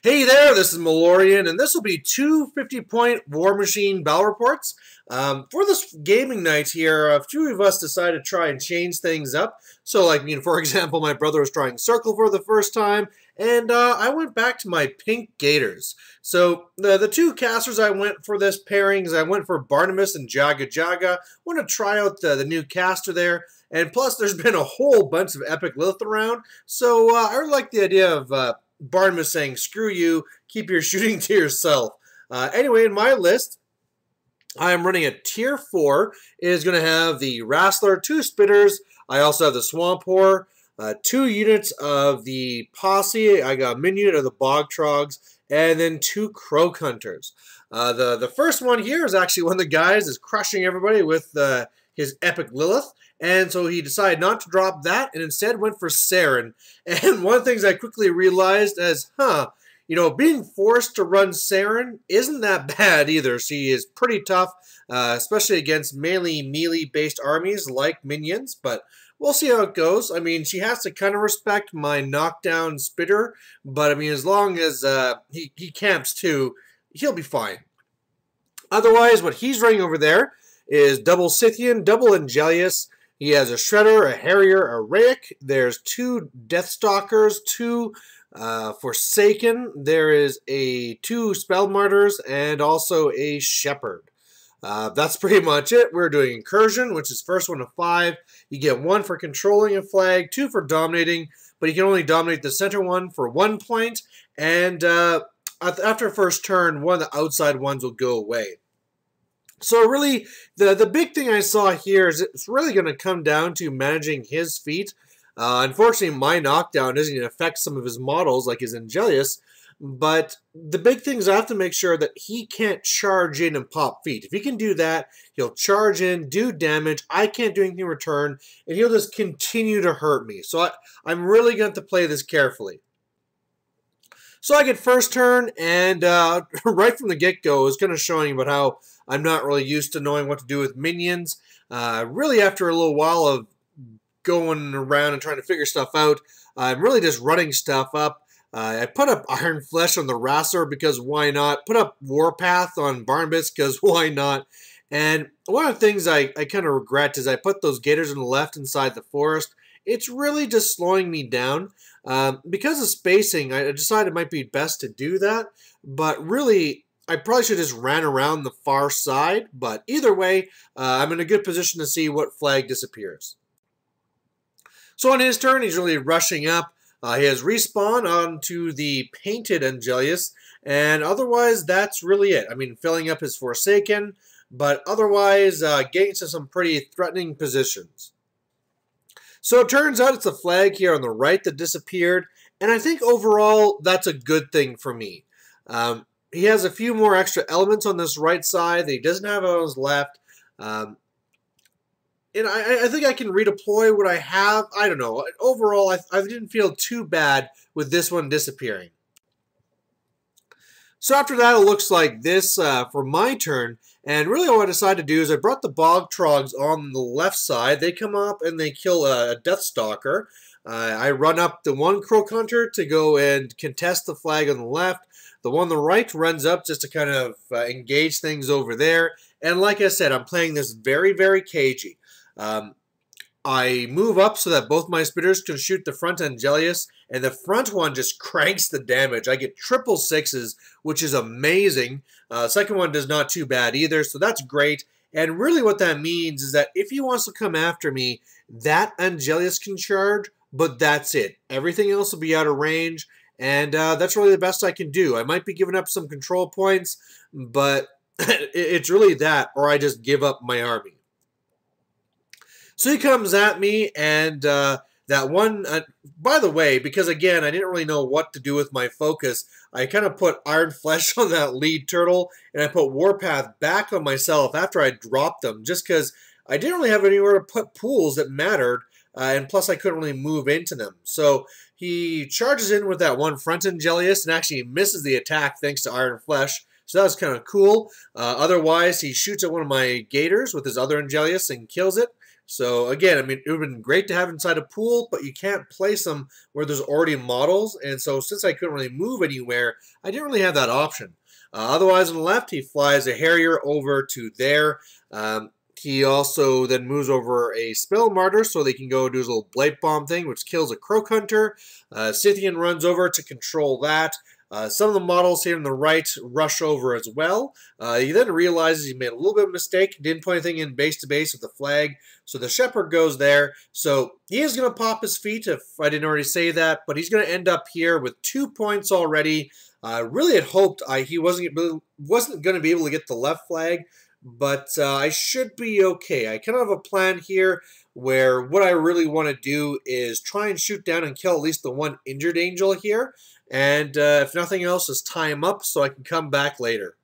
Hey there, this is Malorian, and this will be two 50-point War Machine battle reports. For this gaming night here, a few of us decided to try and change things up. So, for example, my brother was trying Circle for the first time, and I went back to my pink Gators. So, the two casters I went for this pairings, I went for Barnabas and Jaga Jaga. I want to try out the new caster there. And plus, there's been a whole bunch of Epic Lilith around, so I really like the idea of Barnabas saying, screw you, keep your shooting to yourself. Anyway, in my list, I am running a tier 4. It is going to have the Wrestler, 2 Spitters. I also have the Swamp Whore, 2 units of the Posse. I got a minion of the Bog Trogs, and then 2 Croak Hunters. The first one here is actually one of the guys is crushing everybody with his Epic Lilith. And so he decided not to drop that and instead went for Saeryn. And one of the things I quickly realized is, being forced to run Saeryn isn't that bad either. She is pretty tough, especially against mainly melee-based armies like minions. But we'll see how it goes. I mean, she has to kind of respect my knockdown Spitter. But, I mean, as long as he camps too, he'll be fine. Otherwise, what he's running over there is double Scythian, double Angelius. He has a Shredder, a Harrier, a Raic. There's 2 Deathstalkers, 2 Forsaken. There is 2 Spell Martyrs, and also a Shepherd. That's pretty much it. We're doing Incursion, which is first one of 5. You get 1 for controlling a flag, 2 for dominating, but you can only dominate the center one for 1 point. And after first turn, one of the outside ones will go away. So really, the big thing I saw here is it's really going to come down to managing his feat. Unfortunately, my knockdown doesn't even affect some of his models, like his Angelius. But the big thing is I have to make sure that he can't charge in and pop feet. If he can do that, he'll charge in, do damage, I can't do anything in return, and he'll just continue to hurt me. So I'm really going to play this carefully. So I get first turn, and right from the get-go, I was kind of showing about how I'm not really used to knowing what to do with minions. Really, after a little while of going around and trying to figure stuff out, I'm really just running stuff up. I put up Iron Flesh on the Wrestler because why not? Put up Warpath on Barnabas because why not? And one of the things I kind of regret is I put those Gators on the left inside the forest. It's really just slowing me down. Because of spacing, I decided it might be best to do that. But really, I probably should have just ran around the far side. But either way, I'm in a good position to see what flag disappears. So on his turn, he's really rushing up. He has respawn onto the painted Angelius. And otherwise, that's really it. I mean, filling up his Forsaken. But otherwise, getting to some pretty threatening positions. So it turns out it's the flag here on the right that disappeared, and I think overall that's a good thing for me. He has a few more extra elements on this right side that he doesn't have on his left. And I think I can redeploy what I have. I don't know. Overall, I didn't feel too bad with this one disappearing. So after that, it looks like this for my turn. And really what I decided to do is I brought the Bog Trogs on the left side. They come up and they kill a Deathstalker. I run up the 1 Croak Hunter to go and contest the flag on the left. The one on the right runs up just to kind of engage things over there. And like I said, I'm playing this very, very cagey. I move up so that both my Spitters can shoot the front Angelius, and the front one just cranks the damage. I get triple 6s, which is amazing. Second one does not too bad either, so that's great. And really what that means is that if he wants to come after me, that Angelius can charge, but that's it. Everything else will be out of range, and that's really the best I can do. I might be giving up some control points, but it's really that, or I just give up my army. So he comes at me, and that one, by the way, because again, I didn't really know what to do with my focus, I kind of put Iron Flesh on that lead turtle, and I put Warpath back on myself after I dropped them, just because I didn't really have anywhere to put pools that mattered, and plus I couldn't really move into them. So he charges in with that one front Angelius and actually misses the attack thanks to Iron Flesh. So that was kind of cool. Otherwise, he shoots at one of my Gators with his other Angelius and kills it. So again, I mean, it would have been great to have inside a pool, but you can't place them where there's already models. And so since I couldn't really move anywhere, I didn't really have that option. Otherwise, on the left, he flies a Harrier over to there. He also then moves over a Spell Martyr so they can go do his little Blight Bomb thing, which kills a Croak Hunter. Scythian runs over to control that. Some of the models here on the right rush over as well. He then realizes he made a little bit of a mistake, didn't put anything in base to base with the flag, so the Shepherd goes there. So he is going to pop his feet, if I didn't already say that, but he's going to end up here with 2 points already. Really had hoped he wasn't going to be able to get the left flag, but I should be okay. I kind of have a plan here where what I really want to do is try and shoot down and kill at least the one injured angel here. And if nothing else, just tie him up so I can come back later.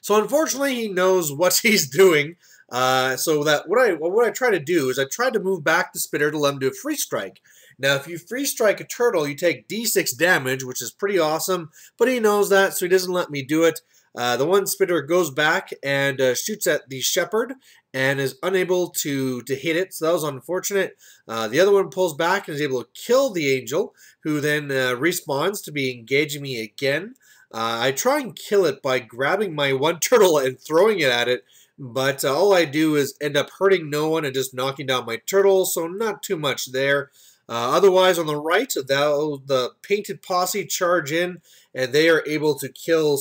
So unfortunately, he knows what he's doing. So that what I try to do is I try to move back the Spitter to let him do a free strike. Now, if you free strike a turtle, you take D6 damage, which is pretty awesome. But he knows that, so he doesn't let me do it. The one Spitter goes back and shoots at the Shepherd and is unable to hit it, so that was unfortunate. The other one pulls back and is able to kill the Angel, who then respawns to be engaging me again. I try and kill it by grabbing my one turtle and throwing it at it, but all I do is end up hurting no one and just knocking down my turtle, so not too much there. Otherwise, on the right, the Painted Posse charge in, and they are able to kill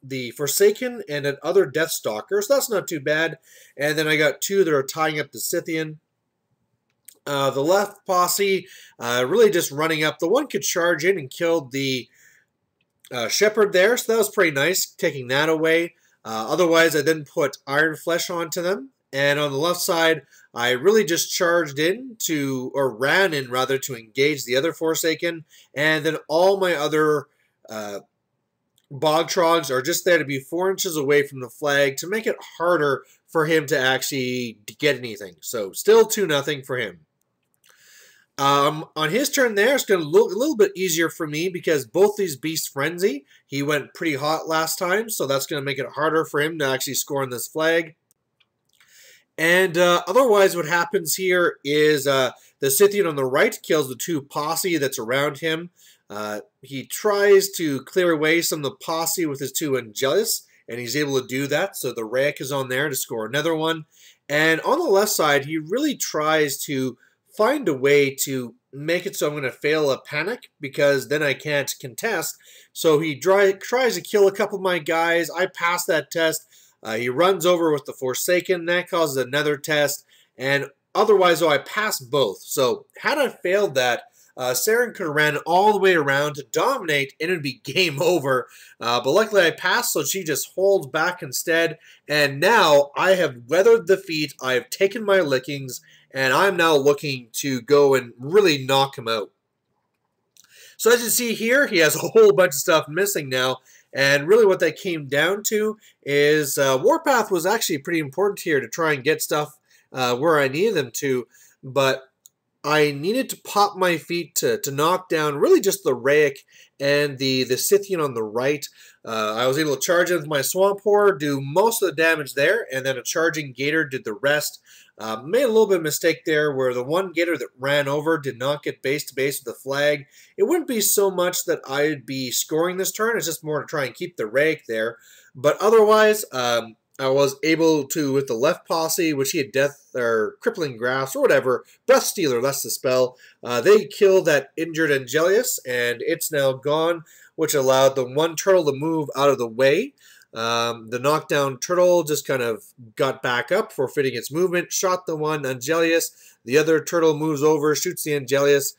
the Forsaken and an other Deathstalker, so that's not too bad. And then I got 2 that are tying up the Scythian. The left posse really just running up. The one could charge in and killed the Shepherd there, so that was pretty nice, taking that away. Otherwise, I then put Iron Flesh onto them. And on the left side, I really just charged in or ran in rather, to engage the other Forsaken. And then all my other Bog Trogs are just there to be 4 inches away from the flag to make it harder for him to actually get anything. So still 2-0 for him. On his turn there, it's going to look a little bit easier for me because both these Beast Frenzy, he went pretty hot last time, so that's going to make it harder for him to actually score on this flag. And otherwise what happens here is the Scythian on the right kills the 2 posse that's around him. He tries to clear away some of the posse with his 2 Angelius, and he's able to do that, so the Raic is on there to score another one. And on the left side, he really tries to find a way to make it so I'm going to fail a panic, because then I can't contest. So he tries to kill a couple of my guys. I pass that test. He runs over with the Forsaken. That causes another test. And otherwise, I pass both. So had I failed that, Saeryn could have ran all the way around to dominate, and it would be game over. But luckily I passed, so she just holds back instead. And now I have weathered the feat. I have taken my lickings, and I'm now looking to go and really knock him out. So as you see here, he has a whole bunch of stuff missing now. And really what that came down to is Warpath was actually pretty important here to try and get stuff where I needed them to. But I needed to pop my feet to knock down really just the Raic and the Scythian on the right. I was able to charge in with my Swamp Horror, do most of the damage there, and then a charging Gator did the rest. Made a little bit of mistake there where the one Gator that ran over did not get base to base with the flag. It wouldn't be so much that I'd be scoring this turn, it's just more to try and keep the Raic there. But otherwise, I was able to, with the left posse, which he had Death or Crippling Grasp or whatever, Breath Stealer, that's the spell. They killed that injured Angelius, and it's now gone, which allowed the one turtle to move out of the way. The knockdown turtle just kind of got back up, forfeiting its movement, shot the one Angelius. The other turtle moves over, shoots the Angelius.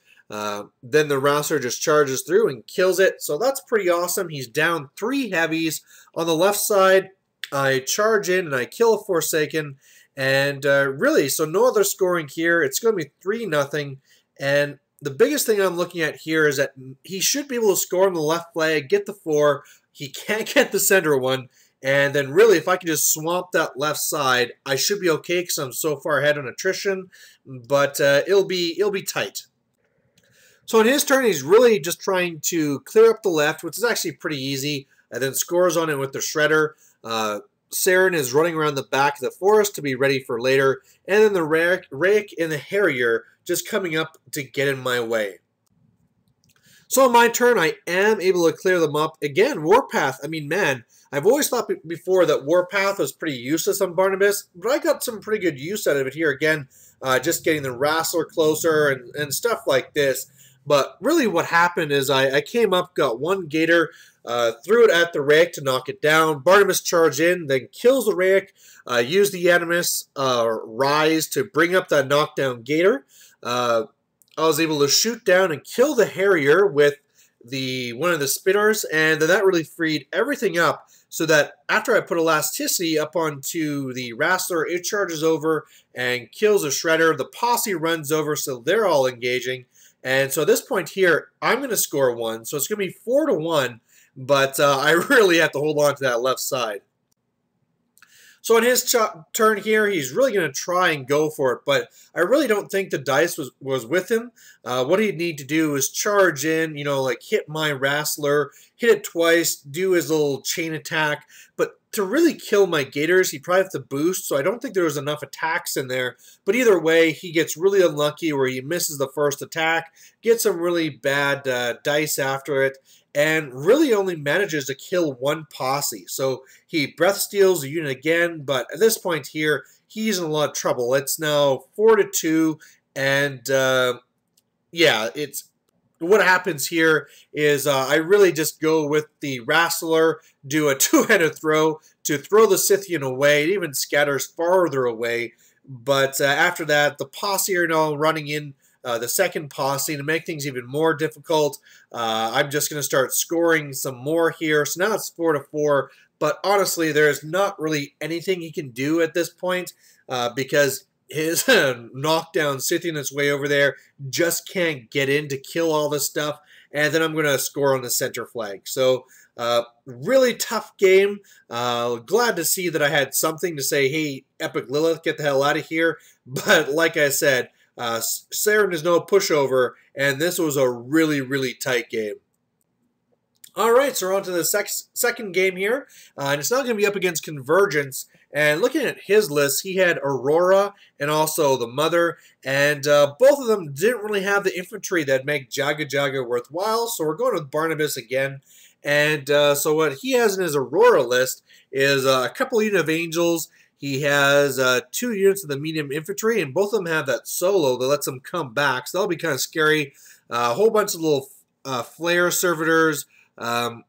Then the Rouser just charges through and kills it. So that's pretty awesome. He's down 3 heavies. On the left side, I charge in and I kill a Forsaken. And really, so no other scoring here. It's going to be 3-0. And the biggest thing I'm looking at here is that he should be able to score on the left flag, get the 4. He can't get the center one. And then really, if I can just swamp that left side, I should be okay because I'm so far ahead on attrition. But it'll be tight. So on his turn, he's really just trying to clear up the left, which is actually pretty easy, and then scores on it with the shredder. Saeryn is running around the back of the forest to be ready for later, and then the rake and the harrier just coming up to get in my way. So on my turn, I am able to clear them up. Again, Warpath, I mean, man, I've always thought before that Warpath was pretty useless on Barnabas, but I got some pretty good use out of it here again, just getting the Wrestler closer and stuff like this. But really what happened is I came up, got one Gator, threw it at the rake to knock it down. Barnabas charged in, then kills the rake, used the Animus Rise to bring up that knockdown Gator. I was able to shoot down and kill the Harrier with one of the spinners, and then that really freed everything up so that after I put Elasticity up onto the Wrestler, it charges over and kills the Shredder. The posse runs over, so they're all engaging. And so at this point here, I'm going to score 1, so it's going to be 4-1, but I really have to hold on to that left side. So on his turn here, he's really going to try and go for it, but I really don't think the dice was with him. What he'd need to do is charge in, like hit my Wrestler, hit it twice, do his little chain attack, but to really kill my Gators, he'd probably have to boost, so I don't think there was enough attacks in there. But either way, he gets really unlucky where he misses the first attack, gets some really bad dice after it, and really only manages to kill one posse. So he breath steals the unit again, but at this point here, he's in a lot of trouble. It's now 4-2, and yeah, what happens here is I really just go with the Wrestler, do a two-handed throw to throw the Scythian away. It even scatters farther away, but after that, the posse are now running in the second posse to make things even more difficult. I'm just going to start scoring some more here. So now it's 4-4, but honestly, there's not really anything he can do at this point because his knockdown Scythian that's way over there just can't get in to kill all this stuff, and then I'm going to score on the center flag. So really tough game. Glad to see that I had something to say, hey, Epic Lilith, get the hell out of here. But like I said, Saeryn is no pushover, and this was a really, really tight game. All right, so we're on to the second game here, and it's now going to be up against Convergence. And looking at his list, he had Aurora and also the Mother, and both of them didn't really have the infantry that make Jaga Jaga worthwhile, so we're going with Barnabas again. And so what he has in his Aurora list is a couple units of Angels. He has 2 units of the medium infantry, and both of them have that solo that lets them come back, so that'll be kind of scary. A whole bunch of little flare servitors. I'm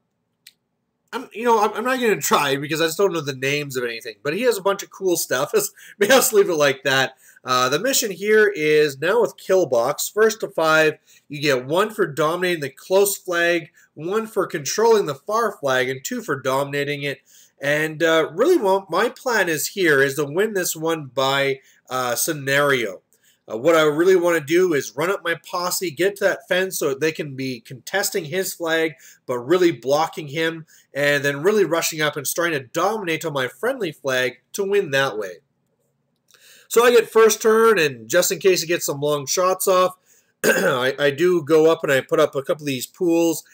not going to try because I just don't know the names of anything. But he has a bunch of cool stuff. Maybe I'll just leave it like that. The mission here is now with Killbox. 1st to 5, you get 1 for dominating the close flag, 1 for controlling the far flag, and 2 for dominating it. And really what my plan is here is to win this one by scenario. What I really want to do is run up my posse, get to that fence so they can be contesting his flag, but really blocking him, and then really rushing up and starting to dominate on my friendly flag to win that way. So I get first turn, and just in case he gets some long shots off, I do go up and I put up a couple of these pools.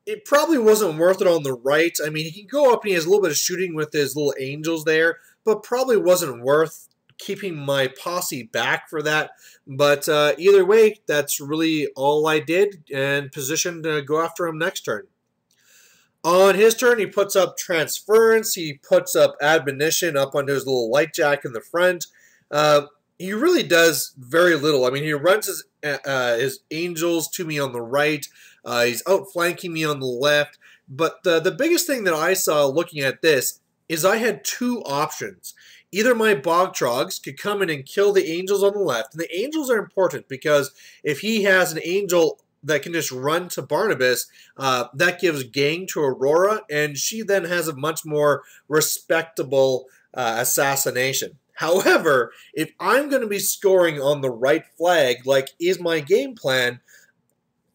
It probably wasn't worth it on the right. I mean, he can go up and he has a little bit of shooting with his little Angels there, but probably wasn't worth keeping my posse back for that. But either way, that's really all I did, and positioned to go after him next turn. On his turn, he puts up Transference. He puts up Admonition up onto his little light jack in the front. He really does very little. I mean, he runs his Angels to me on the right. He's outflanking me on the left. But the biggest thing that I saw looking at this is I had 2 options. Either my Bog Trogs could come in and kill the Angels on the left. And the Angels are important because if he has an Angel that can just run to Barnabas, that gives gang to Aurora, and she then has a much more respectable assassination. However, if I'm going to be scoring on the right flag, like is my game plan,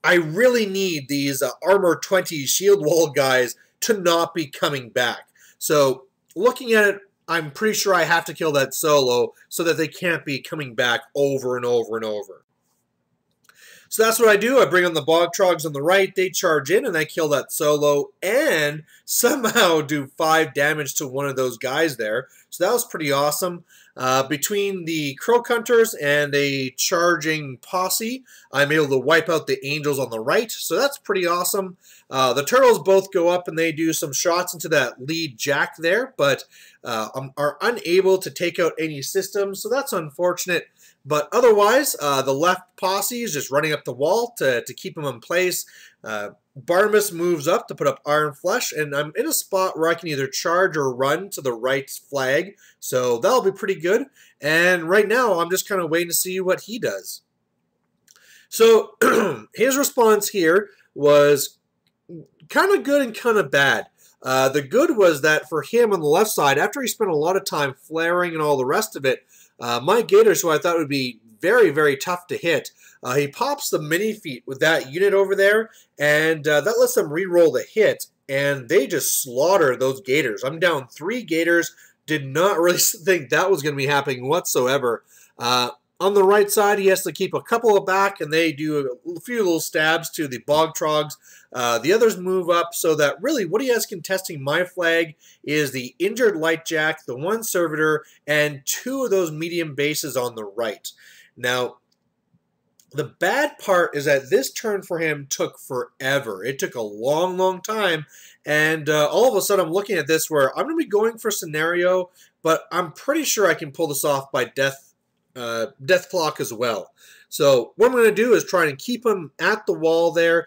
I really need these Armor 20 Shield Wall guys to not be coming back. So looking at it, I'm pretty sure I have to kill that solo so that they can't be coming back over and over and over. So that's what I do. I bring on the Bog Trogs on the right. They charge in, and I kill that solo and somehow do 5 damage to one of those guys there. So that was pretty awesome. Between the Croak Hunters and a charging posse, I'm able to wipe out the Angels on the right. So that's pretty awesome. The Turtles both go up, and they do some shots into that lead Jack there, but are unable to take out any systems. So that's unfortunate. But otherwise, the left posse is just running up the wall to keep him in place. Barnabas moves up to put up Iron Flesh, and I'm in a spot where I can either charge or run to the right flag. So that'll be pretty good. And right now, I'm just kind of waiting to see what he does. So his response here was kind of good and kind of bad. The good was that for him on the left side, after he spent a lot of time flaring and all the rest of it, my Gators, who I thought would be very, very tough to hit, he pops the mini feat with that unit over there, and that lets them re-roll the hit, and they just slaughter those Gators. I'm down 3 Gators, did not really think that was going to be happening whatsoever. On the right side, he has to keep a couple of back, and they do a few little stabs to the Bog Trogs. The others move up, so that really what he has contesting my flag is the injured Lightjack, the 1 Servitor, and 2 of those medium bases on the right. Now, the bad part is that this turn for him took forever. It took a long, long time, and all of a sudden I'm looking at this where I'm going to be going for scenario, but I'm pretty sure I can pull this off by death clock as well. So what I'm going to do is try and keep him at the wall there,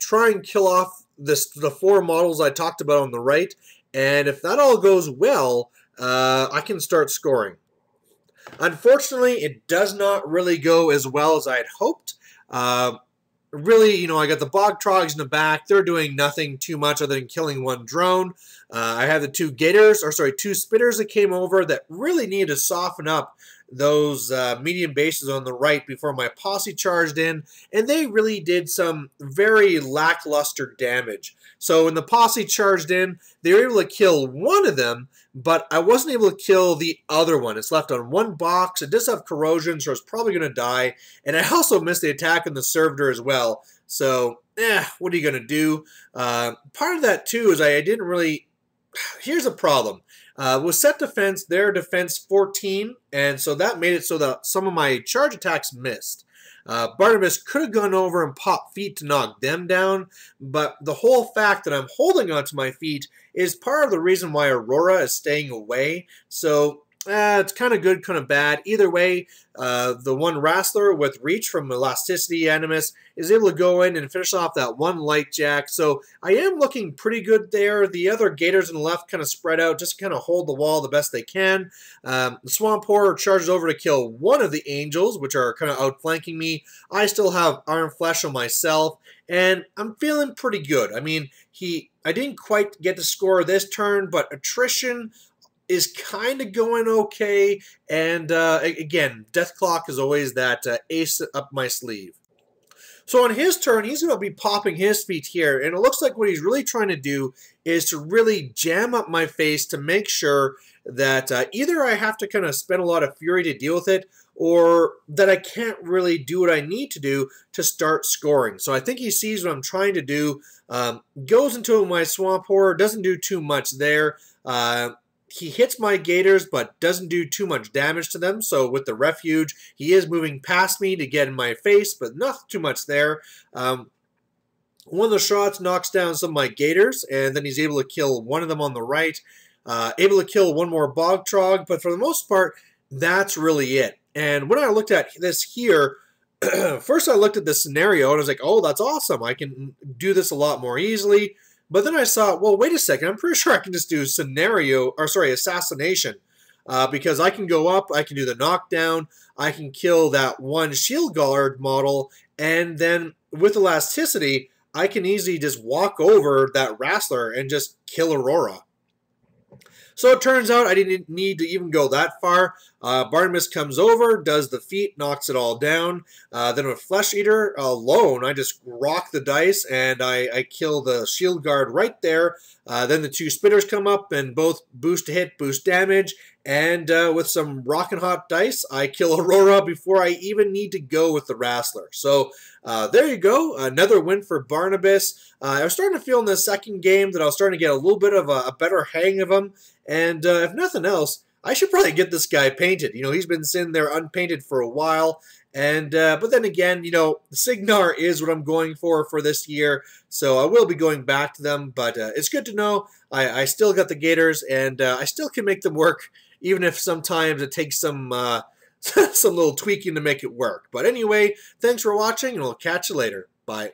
try and kill off the 4 models I talked about on the right, and if that all goes well, I can start scoring. Unfortunately, it does not really go as well as I had hoped. Really, you know, I got the Bog Trogs in the back. They're doing nothing too much other than killing 1 drone. I have the 2 Gators, or sorry, 2 Spitters that came over that really needed to soften up those medium bases on the right before my posse charged in, and they really did some very lackluster damage. So when the posse charged in, they were able to kill 1 of them, but I wasn't able to kill the other one. It's left on 1 box. It does have corrosion, so it's probably going to die, and I also missed the attack on the Servitor as well. So, what are you going to do? Part of that, too, is I didn't really... Here's a problem. With set defense, their defense 14, and so that made it so that some of my charge attacks missed. Barnabas could have gone over and popped feet to knock them down, but the whole fact that I'm holding onto my feet is part of the reason why Aurora is staying away. So it's kind of good, kind of bad. Either way, the 1 Wrestler with Reach from Elasticity Animus is able to go in and finish off that 1 Lightjack. So I am looking pretty good there. The other Gators on the left kind of spread out, just kind of hold the wall the best they can. The Swamp Horror charges over to kill 1 of the Angels, which are kind of outflanking me. I still have Iron Flesh on myself, and I'm feeling pretty good. I mean, I didn't quite get to score this turn, but attrition is kind of going okay, and again, Death Clock is always that ace up my sleeve. So on his turn, he's going to be popping his feet here, and it looks like what he's really trying to do is to really jam up my face to make sure that either I have to kind of spend a lot of fury to deal with it, or that I can't really do what I need to do to start scoring. So I think he sees what I'm trying to do, goes into my Swamp Horror, doesn't do too much there. He hits my Gators, but doesn't do too much damage to them. So with the Refuge, he is moving past me to get in my face, but not too much there. One of the shots knocks down some of my Gators, and then he's able to kill 1 of them on the right. Able to kill 1 more Bog Trog, but for the most part, that's really it. And when I looked at this here, first I looked at the scenario, and I was like, oh, that's awesome. I can do this a lot more easily. But then I saw, well, wait a second, I'm pretty sure I can just do assassination. Because I can go up, I can do the knockdown, I can kill that 1 Shield Guard model, and then with Elasticity, I can easily just walk over that Wrestler and just kill Aurora. So it turns out I didn't need to even go that far. Barnabas comes over, does the feat, knocks it all down. Then with Flesh Eater alone, I just rock the dice and I kill the shield guard right there. Then the 2 spitters come up and both boost hit, boost damage. And with some rockin' hot dice, I kill Aurora before I even need to go with the Wrestler. So there you go, another win for Barnabas. I was starting to feel in the second game that I was starting to get a little bit of a better hang of him. And if nothing else, I should probably get this guy painted. You know, he's been sitting there unpainted for a while. And but then again, you know, the Signar is what I'm going for this year. So I will be going back to them. But it's good to know I still got the Gators, and I still can make them work, even if sometimes it takes some some little tweaking to make it work. But anyway, thanks for watching, and we'll catch you later. Bye.